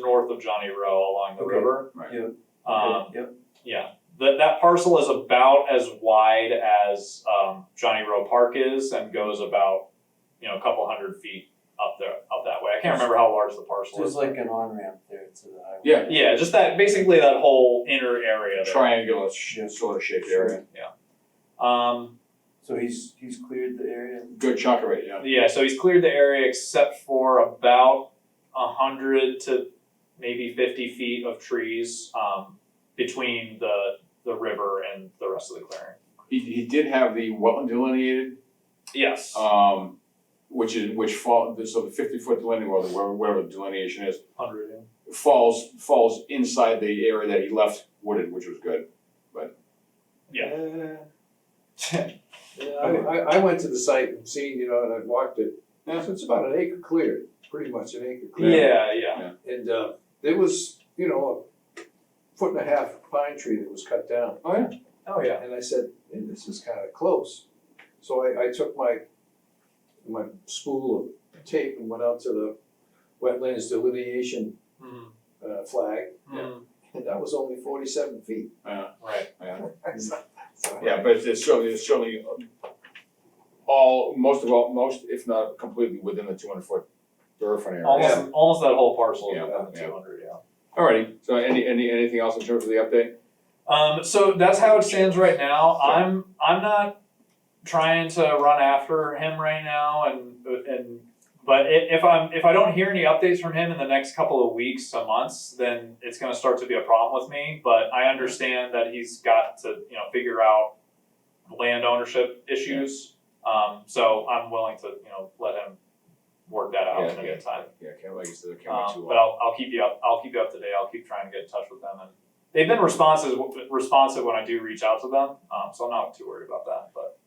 north of Johnny Rowe along the Okay. river. Right. Yep. Um, Okay, yep. yeah, that parcel is about as wide as Johnny Rowe Park is and goes about, a couple hundred feet up that way. I can't remember how large the parcel There's is. like an on-ramp there to the highway. Yeah. Yeah, just basically that whole inner area there. Triangular sort of shaped area. So he's cleared the area? Good chunk of it, yeah. Yeah, so he's cleared the area except for about 100 to maybe 50 feet of trees between the river and the rest of the clearing. He did have the wetland delineated, Yes. which so the 50-foot delineation, or whatever the delineation is, 100. falls inside the area that he left wooded, which was good. Yeah. I went to the site and seen, and I walked it. Yeah. So it's about an acre cleared, pretty much an acre cleared. Yeah. And there was, a foot and a half pine tree that was cut down. Oh yeah. And I said, hey, this is kind of close. So I took my spool of tape and went out to the wetlands delineation Mhm. flag, Mhm. and that was only 47 feet. Right. Yeah, but it's certainly most, if not completely within the 200-foot riverfront area. Almost that whole parcel is Yeah, within the yeah. 200. Yeah. Alrighty, so anything else in terms of the update? So that's how it stands right now. I'm not trying to run after him right now, but if I don't hear any updates from him in the next couple of weeks to months, then it's going to start to be a problem with me. But I understand that he's got to figure out land ownership issues. So I'm willing to let him work that out in a good time. Yeah, can't like you said, can't wait too But long. I'll keep you up to date. I'll keep trying to get in touch with them, and they've been responsive when I do reach out to them. So I'm not too worried about that. But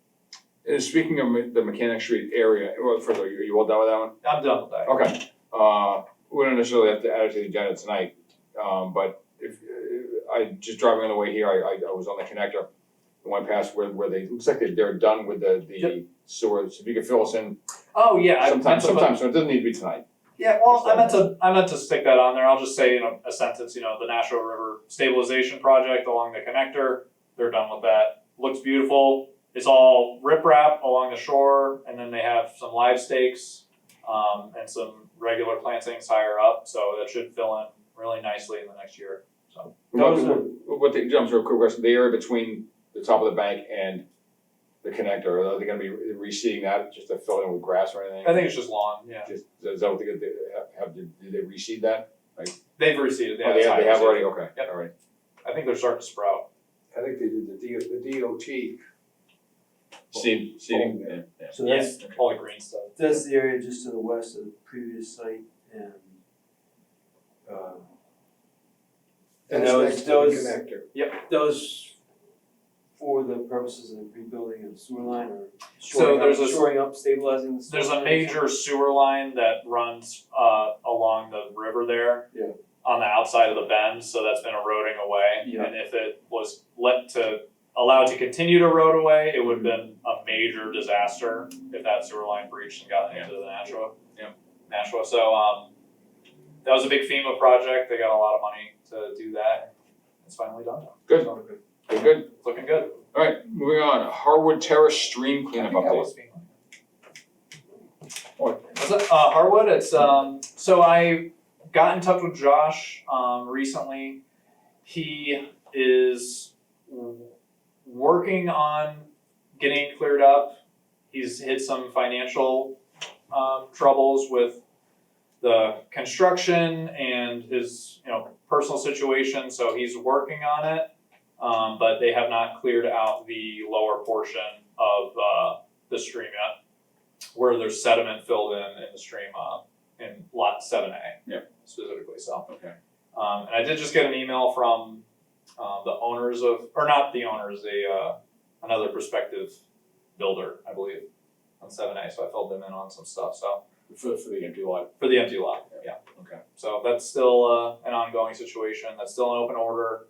And speaking of the Mechanic Street area, well, first of all, you all done with that one? I'm done with that. Okay, we don't necessarily have to add it to the agenda tonight, but if, I, just driving on the way here, I was on the connector, and went past where looks like they're done with the Yep. sewer, so if you could fill us in Oh yeah, sometime, so it doesn't need to be tonight. Yeah, well, I meant to stick that on there. I'll just say a sentence. The Nashua River Stabilization Project along the connector. They're done with that. Looks beautiful. It's all riprap along the shore, and then they have some live stakes and some regular plantings higher up. So that should fill in really nicely in the next year. So Jump through a quick question, the area between the top of the bank and the connector, are they gonna be reseeding that, just to fill it in with grass or anything? I think it's just lawn. Yeah, Just, is that what did they reseed that? they've reseeded. Oh, they have seeded. already, okay, Yep. alright. I think they're starting to sprout. I think they did the DOT. Seeding, Oh, yeah. So that's, All the green stuff. that's the area just to the west of the previous site and, and That's that next was, to that the was, connector. that was for the purposes of rebuilding a sewer line or So there's shoring up, stabilizing the sewer There's a line? major sewer line that runs along the river there. Yeah. On the outside of the bend, so that's been eroding away. Yeah. And if it was allowed to continue to erode away, it would have been a major disaster if that sewer line breached and got into the Nashua. Yeah. Nashua, so that was a big FEMA project. They got a lot of money to do that. It's finally done. Good. So, Good, it's looking good. alright, moving on, Harwood Terrace stream I cleanup think that update. was FEMA. Was it Harwood? It's so I got in touch with Josh recently. He is working on getting cleared up. he's hit some financial troubles with the construction and his, personal situation, so he's working on it. But they have not cleared out the lower portion of the stream yet, where there's sediment filled in the stream in lot 7A. Yep. Specifically, so. Okay. And I did just get an email from the owners of, or not the owners, another prospective builder, I believe, on 7A, so I filled them in on some stuff, so. For the empty lot. For the empty lot, yeah. Okay. So that's still an ongoing situation, that's still an open order.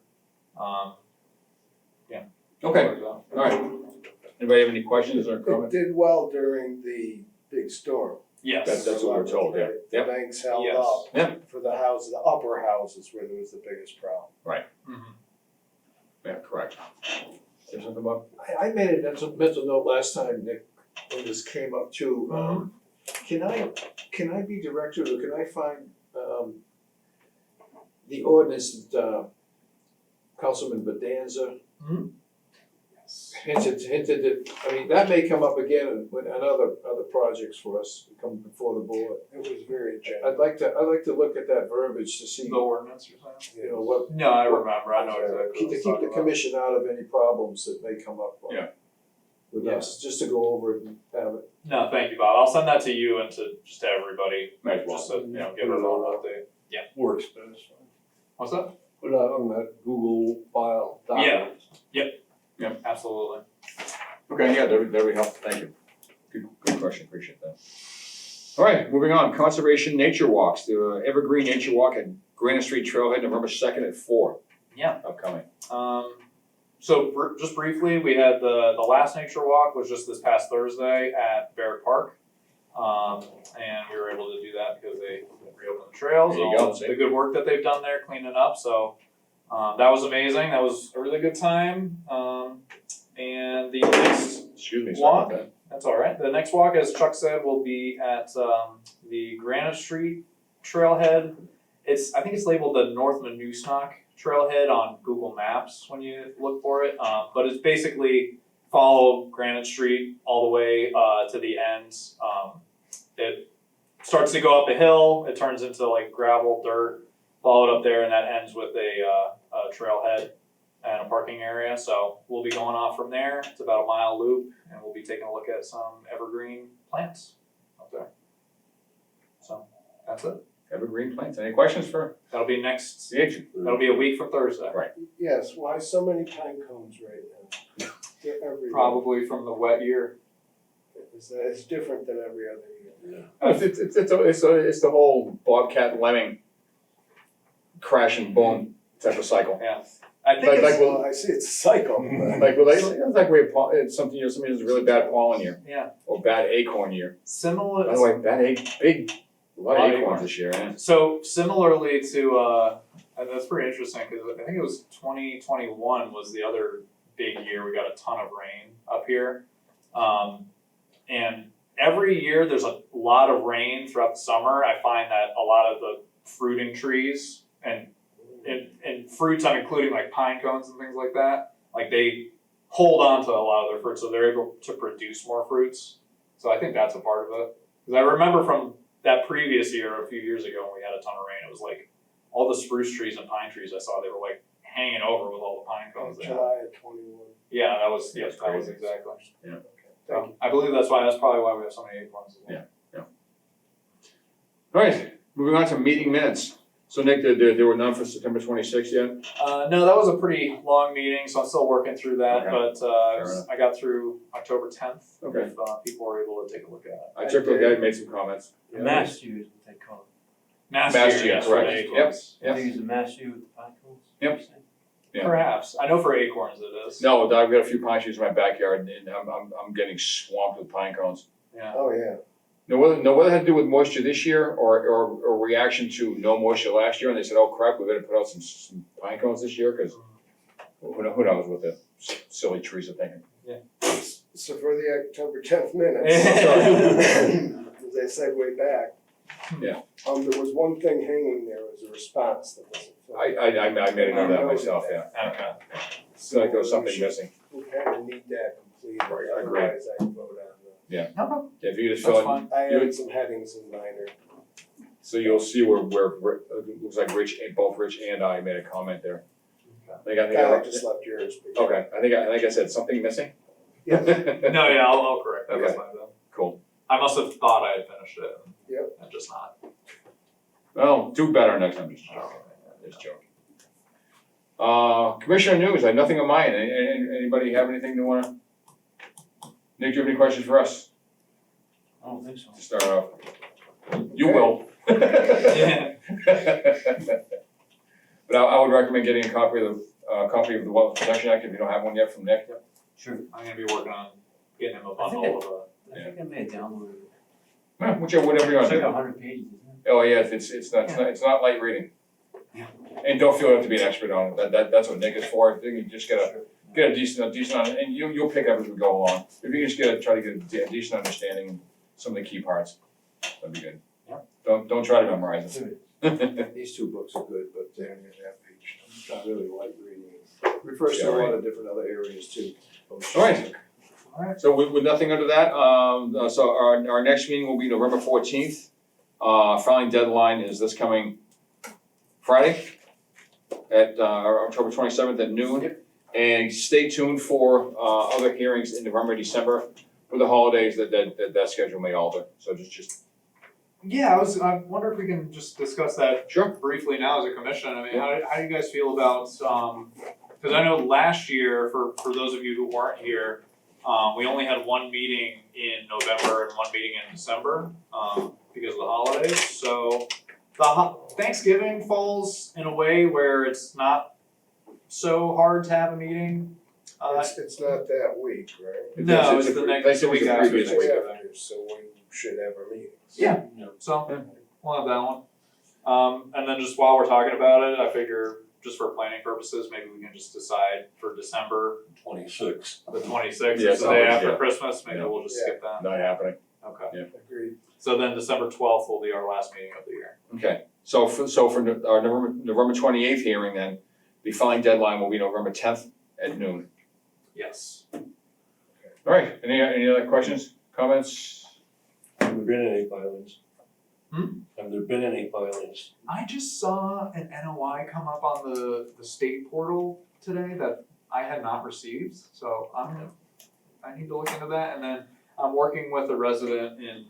Okay, all right. Anybody have any questions or It comments? did well during the big storm. Yes. That's what we're told, yeah. The Yep. banks held Yes. up Yep. for the houses, the upper houses where there was the biggest problem. Mhm. Yeah, correct. Say something about? I made a mental note last time, Nick, when this came up too. Can I be directed, or can I find, the ordinance that, Councilman Bedanza hinted that, I mean, that may come up again with other projects for us to come before the board. It was very general. I'd like to look at that verbiage to see, The ordinance you're saying? you know, what, No, I remember, I know exactly what to you're keep talking the about. commission out of any problems that may come up Yeah. with us, just to go over it and have it. No, thank you, Bob, I'll send that to you and to just to everybody, Might as well. just to, give everyone an update. Works best. What's that? Put that on that Google file document. Absolutely. Okay, yeah, that would help, thank you. Good question, appreciate that. All right, moving on, conservation nature walks, the Evergreen Nature Walk at Granite Street Trailhead, November 2nd at 4. Yeah. Upcoming. So just briefly, we had the last nature walk was just this past Thursday at Barrett Park. And we were able to do that because they reopened the trails, There you and all go, the good work that they've done there cleaning up, so that was amazing, that was a really good time. And the next Excuse me, sorry about walk, that. that's all right, the next walk, as Chuck said, will be at the Granite Street Trailhead. I think it's labeled the North Manusnock Trailhead on Google Maps when you look for it, but it's basically follow Granite Street all the way to the end. It starts to go up a hill, it turns into like gravel, dirt, followed up there, and that ends with a trailhead and a parking area. So we'll be going off from there. It's about a mile loop, and we'll be taking a look at some evergreen plants up there. So that's it. Evergreen plants, any questions for That'll be next. the agent? That'll be a week from Thursday. Right. Yes, why so many pine cones right now? They're everywhere. Probably from the wet year. It's different than every other year. It's the whole Bobcat Lemming crash and boom type of cycle. Yeah. I think Like- it's, like Well, I see it's a cycle. Like, well, it's like we have, it's something, something that's a really bad pollen year, yeah, or bad acorn year. similar. By the way, big, a lot of acorns this year, yeah. So similarly to, and that's pretty interesting because I think it was 2021 was the other big year. We got a ton of rain up here. And every year there's a lot of rain throughout the summer. I find that a lot of the fruiting trees and fruits, I'm including like pine cones and things like that, like they hold on to a lot of their fruit, so they're able to produce more fruits. So I think that's a part of it. Because I remember from that previous year, a few years ago, when we had a ton of rain, it was like all the spruce trees and pine trees I saw, they were like hanging over with all the pine cones. they had. July of 21. Yeah, that was That's crazy. exactly. Yeah. Thank you. I believe that's probably why we have so many acorns as well. Yeah. All right, moving on to meeting minutes. So Nick, there were none for September 26th yet? No, that was a pretty long meeting, so I'm still working through that, Okay. but enough. I got through October 10th. Okay. If people were able to take a look at it. I took a look at it, made some comments. Mass yew is what they call it. Mass Mass year, year, yes, correct. for the Yep. acorns. Yep. They use a mass yew with pine cones? Yep. Yeah. Perhaps. I know for acorns it is. No, I've got a few pine trees in my backyard, and I'm getting swamped with pine cones. Yeah. Oh, yeah. Now, whether it had to do with moisture this year or reaction to no moisture last year, and they said, oh crap, we better put out some pine cones this year, because who knows what the silly trees are thinking. So for the October 10th minutes, as I segue back. Yeah. There was one thing hanging there as a response that wasn't filled. I made a note of that myself, yeah. Okay. It's like there was something missing. We kind of need that completed, Right, I agree. otherwise I can vote on Okay, If you just that's fill in, fine. I You- added some headings in minor. so you'll see where, it looks like both Rich and I made a comment there. I think I just left yours. but- okay, I think I said something missing? Yeah. No, yeah, I'll correct that, that's Okay. fine then. Cool. I must have thought I had finished it. Yep. And just not. Well, do better next time, just joking. Commissioner news, I have nothing on mine, anybody have anything they wanna? Nick, do you have any questions for us I don't think so. to start off? You will. Yeah. But I would recommend getting a copy of the Wetlands Protection Act if you don't have one yet from Nick. Sure. I'm gonna be working on getting him a I think bundle of I think I may have downloaded it. Whatever you want It's to like do. 100 pages, isn't it? Oh, yeah, it's not light reading. Yeah. And don't feel you have to be an expert on it, that's what Nick is for, I think you just gotta Sure. get a decent, and you'll pick up as we go along. If you just try to get a decent understanding of some of the key parts, that'd be good. Yeah. Don't try to memorize Do it. it. These two books are good, but they're in that page. It's not really light reading. Refers to Yeah, a right. lot of different other areas too. Alright. Alright. So with nothing under that, so our next meeting will be November 14th. Filing deadline is this coming Friday at October 27th at noon. And stay tuned for other hearings in November, December. With the holidays, that schedule may alter, so just Yeah, I wonder if we can just discuss that sure. briefly now as a commission. I mean, how do you guys feel about, cause I know last year, for those of you who weren't here, we only had one meeting in November and one meeting in December, because of the holidays, so Thanksgiving falls in a way where it's not so hard to have a meeting. It's not that week, right? No, It's it's the the next Thanksgiving's week the after previous week. Thanksgiving. After, so we should have our meetings. Yeah. No. So, we'll have that one. And then just while we're talking about it, I figure just for planning purposes, maybe we can just decide for December 26. the 26th, Yeah, it's the day yeah. after Christmas, maybe Yeah. we'll just skip that. Not happening. Okay. Agreed. So then December 12th will be our last meeting of the year. Okay, so for our November 28th hearing then, the filing deadline will be November 10th at noon. Yes. Alright, any other questions, comments? Have there been any filings? Hmm? Have there been any filings? I just saw an NOI come up on the state portal today that I had not received, so I need to look into that, and then I'm working with a resident in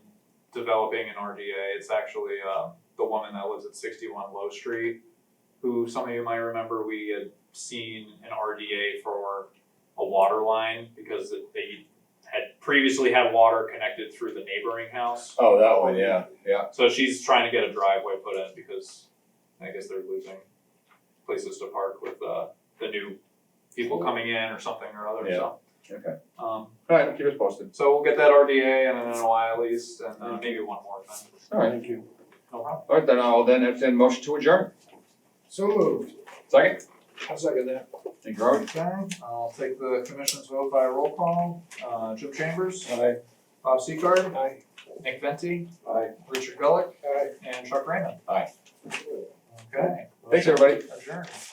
developing an RDA. It's actually the woman that lives at 61 Low Street, who some of you might remember we had seen an RDA for a water line because they had previously had water connected through the neighboring house. Oh, that one, yeah. So she's trying to get a driveway put in because I guess they're losing places to park with the new people coming in or something or other, so. Okay. Um, Keep us posted. so we'll get that RDA and an NOI at least, and maybe one more thing. Alright, Thank you. No problem. alright, then I'll entertain a motion to adjourn. So moved. Second? I'll second that. Thank you, Robert. Okay, I'll take the commission's vote by roll call. Jim Chambers, Aye. Bob Seacard, Aye. Nick Venti, Aye. Richard Gulick, Aye. and Chuck Raymond. Aye. Okay, Thanks, everybody. adjourned.